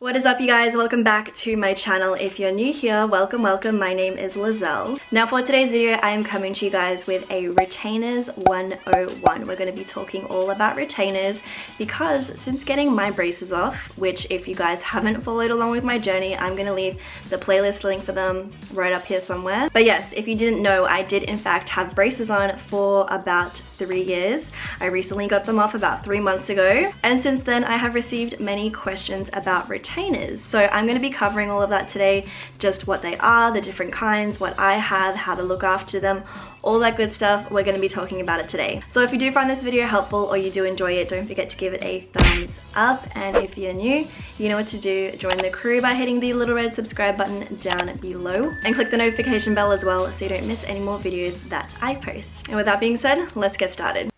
What is up, you guys? Welcome back to my channel. If you're new here, welcome. My name is Leizel. Now for today's video, I am coming to you guys with a retainers 101. We're going to be talking all about retainers because since getting my braces off, which if you guys haven't followed along with my journey, I'm going to leave the playlist link for them right up here somewhere. But yes, if you didn't know, I did in fact have braces on for about 3 years. I recently got them off about 3 months ago, and since then I have received many questions about retainers. So I'm going to be covering all of that today, just what they are, the different kinds, what I have, how to look after them, all that good stuff. We're going to be talking about it today. So if you do find this video helpful or you do enjoy it, don't forget to give it a thumbs up, and if you're new, you know what to do. Join the crew by hitting the little red subscribe button down below and click the notification bell as well so you don't miss any more videos that I post. And with that being said, let's get started.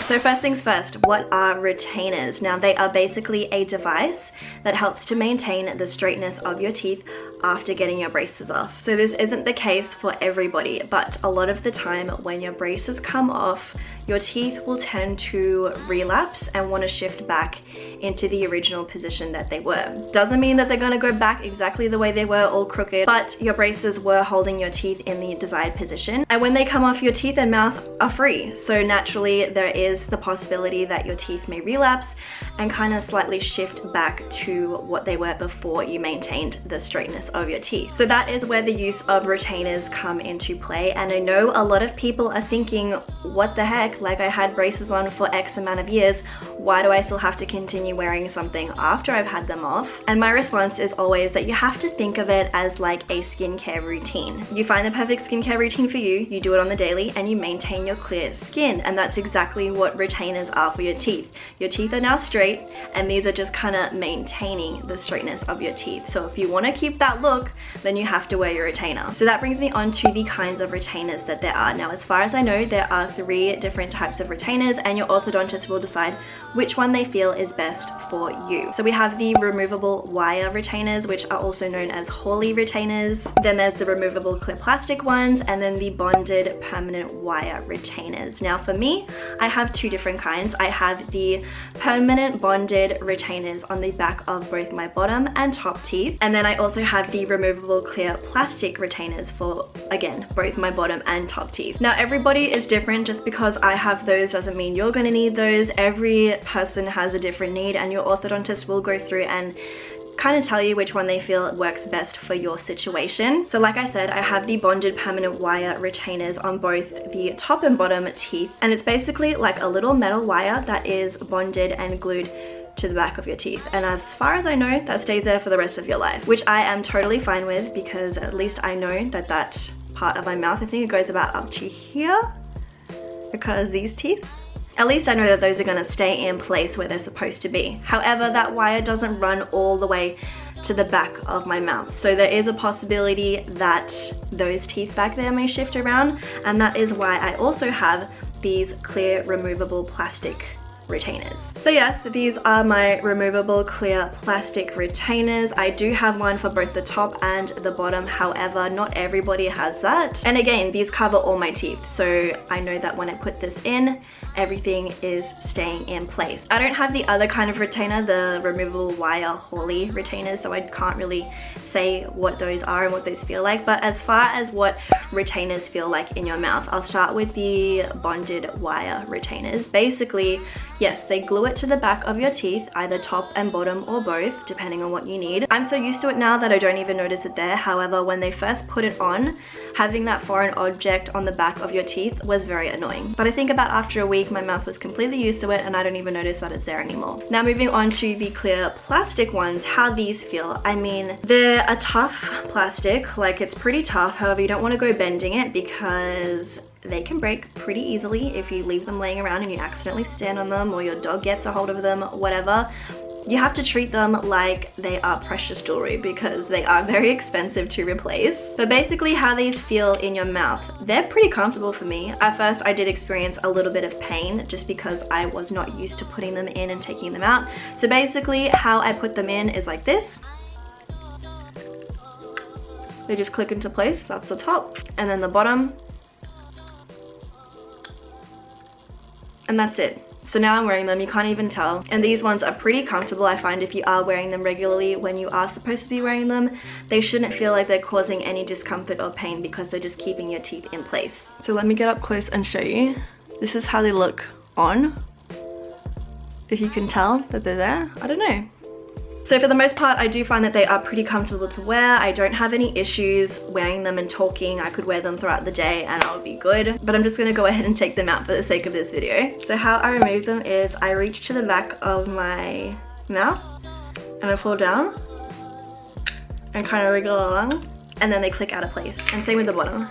So first things first, what are retainers? Now they are basically a device that helps to maintain the straightness of your teeth after getting your braces off. So this isn't the case for everybody, but a lot of the time when your braces come off, your teeth will tend to relapse and want to shift back into the original position that they were. Doesn't mean that they're going to go back exactly the way they were, all crooked, but your braces were holding your teeth in the desired position. And when they come off, your teeth and mouth are free. So naturally there is the possibility that your teeth may relapse and kind of slightly shift back to what they were before you maintained the straightness of your teeth. So that is where the use of retainers come into play. And I know a lot of people are thinking, what the heck, like I had braces on for X amount of years, why do I still have to continue wearing something after I've had them off? And my response is always that you have to think of it as like a skincare routine. You find the perfect skincare routine for you, you do it on the daily, and you maintain your clear skin. And that's exactly what retainers are for your teeth. Your teeth are now straight, and these are just kind of maintaining the straightness of your teeth. So if you want to keep that look, then you have to wear your retainer. So that brings me on to the kinds of retainers that there are. Now, as far as I know, there are 3 different types of retainers, and your orthodontist will decide which one they feel is best for you. So we have the removable wire retainers, which are also known as Hawley retainers. Then there's the removable clear plastic ones, and then the bonded permanent wire retainers. Now for me, I have 2 different kinds. I have the permanent bonded retainers on the back of both my bottom and top teeth, and then I also have the removable clear plastic retainers for, again, both my bottom and top teeth. Now everybody is different. Just because I have those doesn't mean you're going to need those. Every person has a different need, and your orthodontist will go through and kind of tell you which one they feel works best for your situation. So like I said, I have the bonded permanent wire retainers on both the top and bottom teeth, and it's basically like a little metal wire that is bonded and glued to the back of your teeth, and as far as I know, that stays there for the rest of your life, which I am totally fine with, because at least I know that that part of my mouth, I think it goes about up to here, because these teeth, at least I know that those are going to stay in place where they're supposed to be. However, that wire doesn't run all the way to the back of my mouth, so there is a possibility that those teeth back there may shift around, and that is why I also have these clear removable plastic retainers. So yes, these are my removable clear plastic retainers. I do have one for both the top and the bottom, however not everybody has that. And again, these cover all my teeth, so I know that when I put this in, everything is staying in place. I don't have the other kind of retainer, the removable wire Hawley retainers, so I can't really say what those are and what those feel like. But as far as what retainers feel like in your mouth, I'll start with the bonded wire retainers. Basically, yes, they glue it to the back of your teeth, either top and bottom or both, depending on what you need. I'm so used to it now that I don't even notice it there. However, when they first put it on, having that foreign object on the back of your teeth was very annoying. But I think about after a week, my mouth was completely used to it, and I don't even notice that it's there anymore. Now moving on to the clear plastic ones, how these feel. I mean, they're a tough plastic, like it's pretty tough. However, you don't want to go bending it because they can break pretty easily if you leave them laying around and you accidentally stand on them, or your dog gets a hold of them, whatever. You have to treat them like they are precious jewelry, because they are very expensive to replace. But basically how these feel in your mouth, they're pretty comfortable for me. At first I did experience a little bit of pain just because I was not used to putting them in and taking them out. So basically how I put them in is like this. They just click into place, that's the top. And then the bottom and that's it. So now I'm wearing them, you can't even tell. And these ones are pretty comfortable. I find if you are wearing them regularly when you are supposed to be wearing them, they shouldn't feel like they're causing any discomfort or pain because they're just keeping your teeth in place. So let me get up close and show you. This is how they look on. If you can tell that they're there, I don't know. So for the most part, I do find that they are pretty comfortable to wear. I don't have any issues wearing them and talking. I could wear them throughout the day and I'll be good. But I'm just gonna go ahead and take them out for the sake of this video. So how I remove them is I reach to the back of my mouth and I pull down and kind of wriggle along, and then they click out of place. And same with the bottom.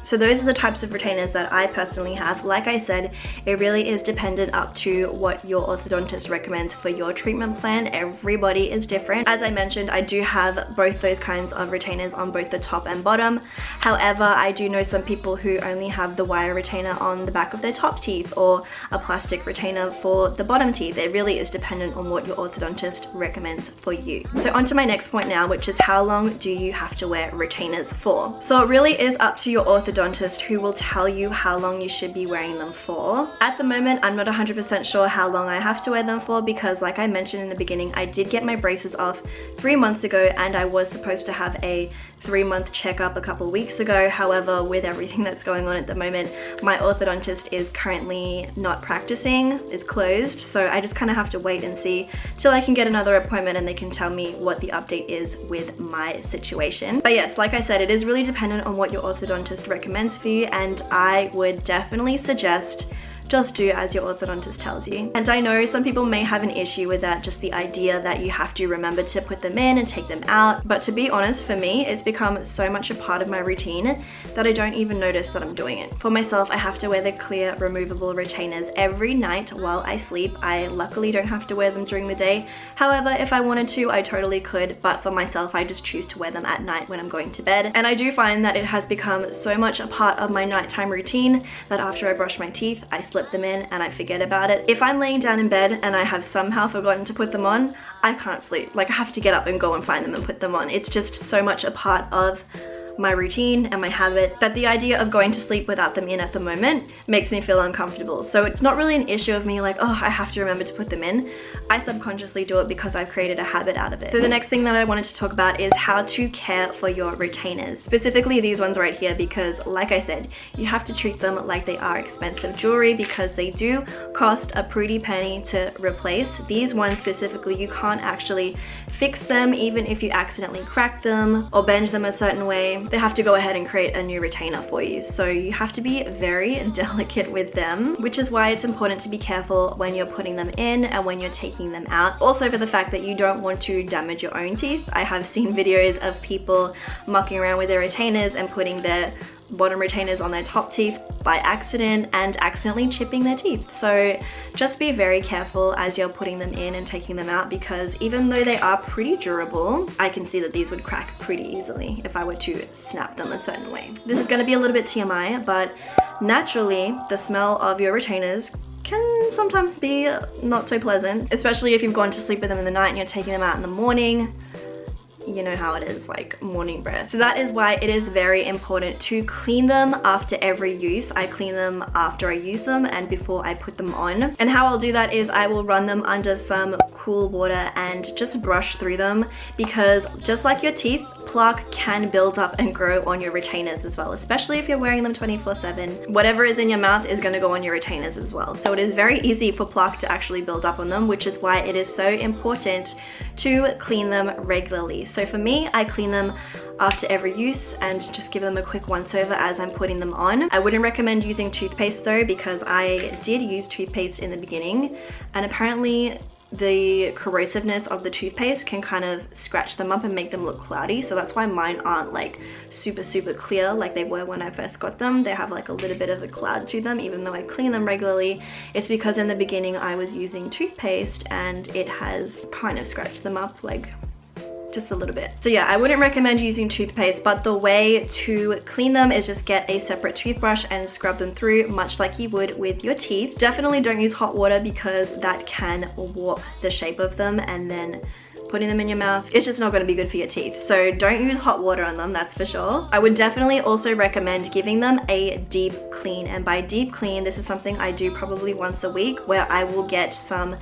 So those are the types of retainers that I personally have. Like I said, it really is dependent up to what your orthodontist recommends for your treatment plan. Everybody is different. As I mentioned, I do have both those kinds of retainers on both the top and bottom. However, I do know some people who only have the wire retainer on the back of their top teeth or a plastic retainer for the bottom teeth. It really is dependent on what your orthodontist recommends for you. So on to my next point now, which is how long do you have to wear retainers for? So it really is up to your orthodontist who will tell you how long you should be wearing them for. At the moment, I'm not 100% sure how long I have to wear them for because like I mentioned in the beginning, I did get my braces off 3 months ago and I was supposed to have a 3-month checkup a couple weeks ago. However, with everything that's going on at the moment, my orthodontist is currently not practicing, it's closed, so I just kind of have to wait and see till I can get another appointment and they can tell me what the update is with my situation. But yes, like I said, it is really dependent on what your orthodontist recommends for you, and I would definitely suggest just do as your orthodontist tells you. And I know some people may have an issue with that, just the idea that you have to remember to put them in and take them out. But to be honest, for me, it's become so much a part of my routine that I don't even notice that I'm doing it. For myself, I have to wear the clear removable retainers every night while I sleep. I luckily don't have to wear them during the day. However, if I wanted to, I totally could. But for myself, I just choose to wear them at night when I'm going to bed. And I do find that it has become so much a part of my nighttime routine that after I brush my teeth, I slip them in and I forget about it. If I'm laying down in bed and I have somehow forgotten to put them on, I can't sleep. Like I have to get up and go and find them and put them on. It's just so much a part of my routine and my habit that the idea of going to sleep without them in at the moment makes me feel uncomfortable. So it's not really an issue of me like, oh, I have to remember to put them in. I subconsciously do it because I've created a habit out of it. So the next thing that I wanted to talk about is how to care for your retainers. Specifically these ones right here, because like I said, you have to treat them like they are expensive jewelry because they do cost a pretty penny to replace. These ones specifically, you can't actually fix them even if you accidentally crack them or bend them a certain way. They have to go ahead and create a new retainer for you. So you have to be very delicate with them, which is why it's important to be careful when you're putting them in and when you're taking them out. Also for the fact that you don't want to damage your own teeth. I have seen videos of people mucking around with their retainers and putting their bottom retainers on their top teeth by accident and accidentally chipping their teeth. So just be very careful as you're putting them in and taking them out, because even though they are pretty durable, I can see that these would crack pretty easily if I were to snap them a certain way. This is going to be a little bit TMI, but naturally the smell of your retainers can sometimes be not so pleasant, especially if you've gone to sleep with them in the night and you're taking them out in the morning. You know how it is, like morning breath. So that is why it is very important to clean them after every use. I clean them after I use them and before I put them on. And how I'll do that is I will run them under some cool water and just brush through them, because just like your teeth, plaque can build up and grow on your retainers as well, especially if you're wearing them 24/7. Whatever is in your mouth is going to go on your retainers as well. So it is very easy for plaque to actually build up on them, which is why it is so important to clean them regularly. So for me, I clean them after every use and just give them a quick once over as I'm putting them on. I wouldn't recommend using toothpaste though, because I did use toothpaste in the beginning and apparently the corrosiveness of the toothpaste can kind of scratch them up and make them look cloudy. So that's why mine aren't like super clear like they were when I first got them. They have like a little bit of a cloud to them even though I clean them regularly. It's because in the beginning I was using toothpaste and it has kind of scratched them up like just a little bit. So yeah, I wouldn't recommend using toothpaste, but the way to clean them is just get a separate toothbrush and scrub them through much like you would with your teeth. Definitely don't use hot water because that can warp the shape of them and then putting them in your mouth, it's just not going to be good for your teeth. So don't use hot water on them, that's for sure. I would definitely also recommend giving them a deep clean, and by deep clean, this is something I do probably once a week, where I will get some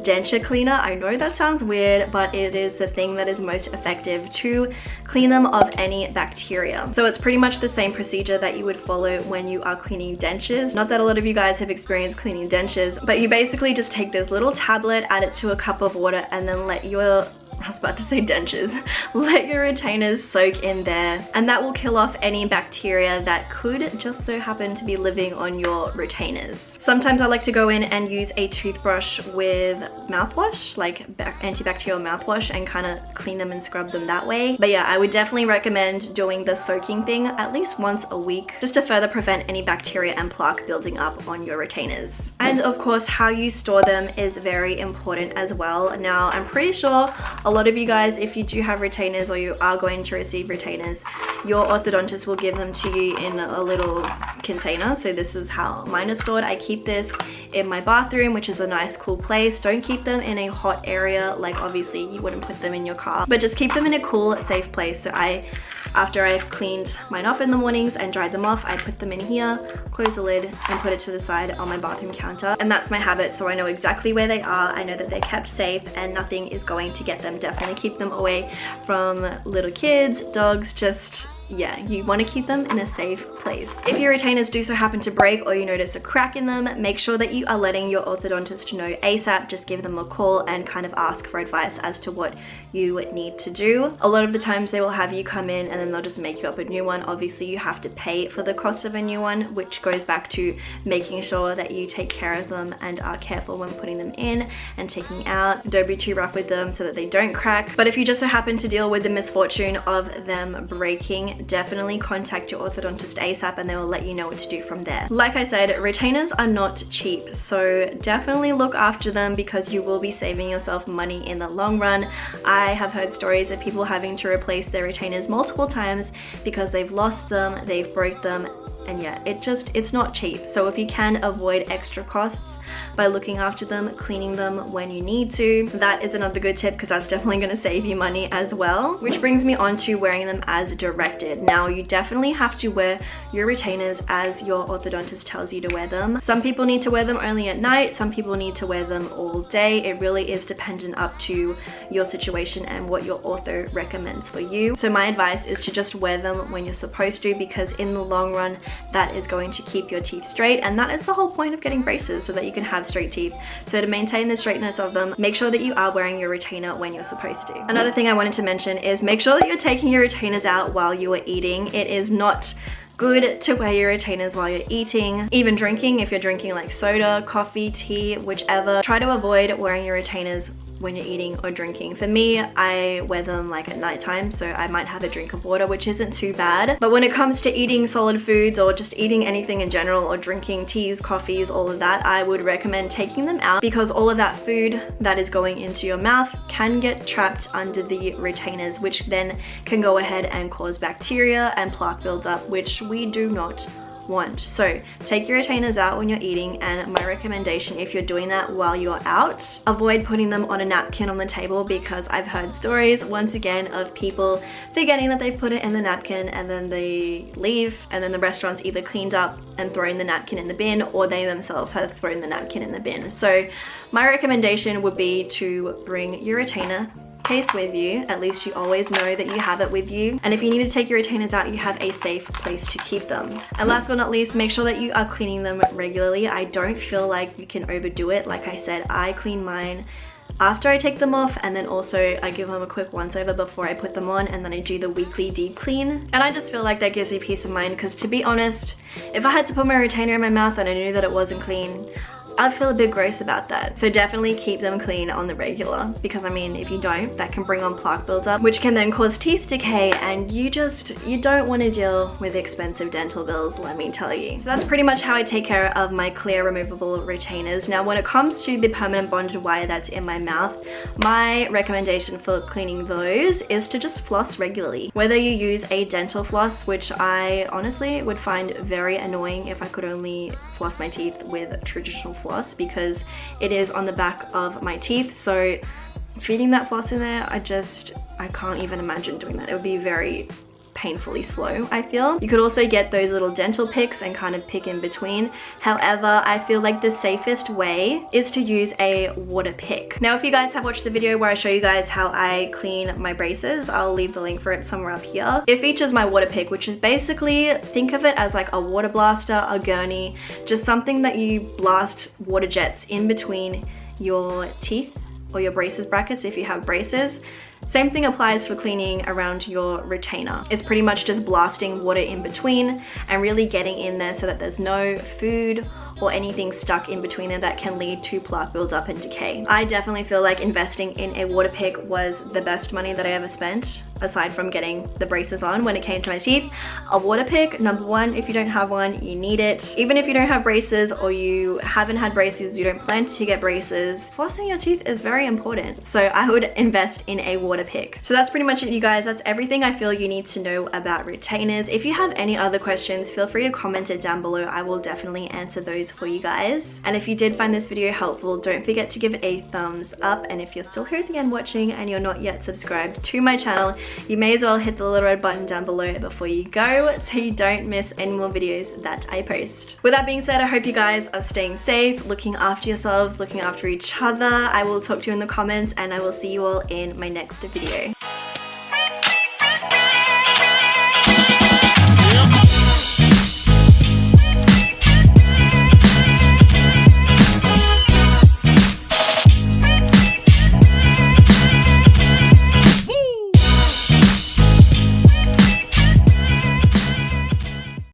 denture cleaner. I know that sounds weird, but it is the thing that is most effective to clean them of any bacteria. So it's pretty much the same procedure that you would follow when you are cleaning dentures. Not that a lot of you guys have experienced cleaning dentures, but you basically just take this little tablet, add it to a cup of water, and then let your, I was about to say dentures, let your retainers soak in there, and that will kill off any bacteria that could just so happen to be living on your retainers. Sometimes I like to go in and use a toothbrush with mouthwash, like antibacterial mouthwash, and kind of clean them and scrub them that way. But yeah, I would definitely recommend doing the soaking thing at least once a week, just to further prevent any bacteria and plaque building up on your retainers. And of course, how you store them is very important as well. Now, I'm pretty sure a lot of you guys, if you do have retainers or you are going to receive retainers, your orthodontist will give them to you in a little container. So this is how mine are stored. I keep this in my bathroom, which is a nice cool place. Don't keep them in a hot area, like obviously you wouldn't put them in your car, but just keep them in a cool, safe place. So after I've cleaned mine off in the mornings and dried them off, I put them in here, close the lid, and put it to the side on my bathroom counter. And that's my habit, so I know exactly where they are. I know that they're kept safe and nothing is going to get them. Definitely keep them away from little kids, dogs, just yeah, you want to keep them in a safe place. If your retainers do so happen to break or you notice a crack in them, make sure that you are letting your orthodontist know ASAP. Just give them a call and kind of ask for advice as to what you need to do. A lot of the times they will have you come in and then they'll just make you up a new one. Obviously you have to pay for the cost of a new one, which goes back to making sure that you take care of them and are careful when putting them in and taking out. Don't be too rough with them so that they don't crack. But if you just so happen to deal with the misfortune of them breaking, definitely contact your orthodontist ASAP and they will let you know what to do from there. Like I said, retainers are not cheap, so definitely look after them because you will be saving yourself money in the long run. I have heard stories of people having to replace their retainers multiple times because they've lost them, they've broke them, and yeah, it's not cheap. So if you can avoid extra costs by looking after them, cleaning them when you need to, that is another good tip because that's definitely going to save you money as well. Which brings me on to wearing them as directed. Now, you definitely have to wear your retainers as your orthodontist tells you to wear them. Some people need to wear them only at night, some people need to wear them all day. It really is dependent up to your situation and what your ortho recommends for you. So my advice is to just wear them when you're supposed to, because in the long run that is going to keep your teeth straight, and that is the whole point of getting braces, so that you can have straight teeth. So to maintain the straightness of them, make sure that you are wearing your retainer when you're supposed to. Another thing I wanted to mention is make sure that you're taking your retainers out while you are eating. It is not good to wear your retainers while you're eating, even drinking. If you're drinking like soda, coffee, tea, whichever, try to avoid wearing your retainers when you're eating or drinking. For me, I wear them like at nighttime, so I might have a drink of water, which isn't too bad. But when it comes to eating solid foods or just eating anything in general, or drinking teas, coffees, all of that, I would recommend taking them out, because all of that food that is going into your mouth can get trapped under the retainers, which then can go ahead and cause bacteria and plaque builds up, which we do not want. So take your retainers out when you're eating, and my recommendation, if you're doing that while you're out, avoid putting them on a napkin on the table, because I've heard stories once again of people forgetting that they put it in the napkin and then they leave, and then the restaurant's either cleaned up and thrown the napkin in the bin, or they themselves have thrown the napkin in the bin. So my recommendation would be to bring your retainer case with you. At least you always know that you have it with you, and if you need to take your retainers out, you have a safe place to keep them. And last but not least, make sure that you are cleaning them regularly. I don't feel like you can overdo it. Like I said, I clean mine after I take them off, and then also I give them a quick once over before I put them on, and then I do the weekly deep clean. And I just feel like that gives me peace of mind, because to be honest, if I had to put my retainer in my mouth and I knew that it wasn't clean, I'd feel a bit gross about that. So definitely keep them clean on the regular, because I mean, if you don't, that can bring on plaque buildup, which can then cause teeth decay, and you don't want to deal with expensive dental bills, let me tell you. So that's pretty much how I take care of my clear removable retainers. Now, when it comes to the permanent bonded wire that's in my mouth, my recommendation for cleaning those is to just floss regularly. Whether you use a dental floss, which I honestly would find very annoying if I could only floss my teeth with traditional floss, because it is on the back of my teeth, so feeding that floss in there, I can't even imagine doing that. It would be very painfully slow, I feel. You could also get those little dental picks and kind of pick in between. However, I feel like the safest way is to use a water pick. Now, if you guys have watched the video where I show you guys how I clean my braces, I'll leave the link for it somewhere up here. It features my water pick, which is basically, think of it as like a water blaster, a gurney, just something that you blast water jets in between your teeth or your braces brackets if you have braces. Same thing applies for cleaning around your retainer. It's pretty much just blasting water in between and really getting in there so that there's no food or anything stuck in between there that can lead to plaque buildup and decay. I definitely feel like investing in a water pick was the best money that I ever spent, aside from getting the braces on when it came to my teeth. A water pick, number one, if you don't have one, you need it. Even if you don't have braces or you haven't had braces, you don't plan to get braces, flossing your teeth is very important. So I would invest in a water pick. So that's pretty much it, you guys. That's everything I feel you need to know about retainers. If you have any other questions, feel free to comment it down below. I will definitely answer those for you guys. And if you did find this video helpful, don't forget to give it a thumbs up. And if you're still here at the end watching and you're not yet subscribed to my channel, you may as well hit the little red button down below before you go so you don't miss any more videos that I post. With that being said, I hope you guys are staying safe, looking after yourselves, looking after each other. I will talk to you in the comments and I will see you all in my next video.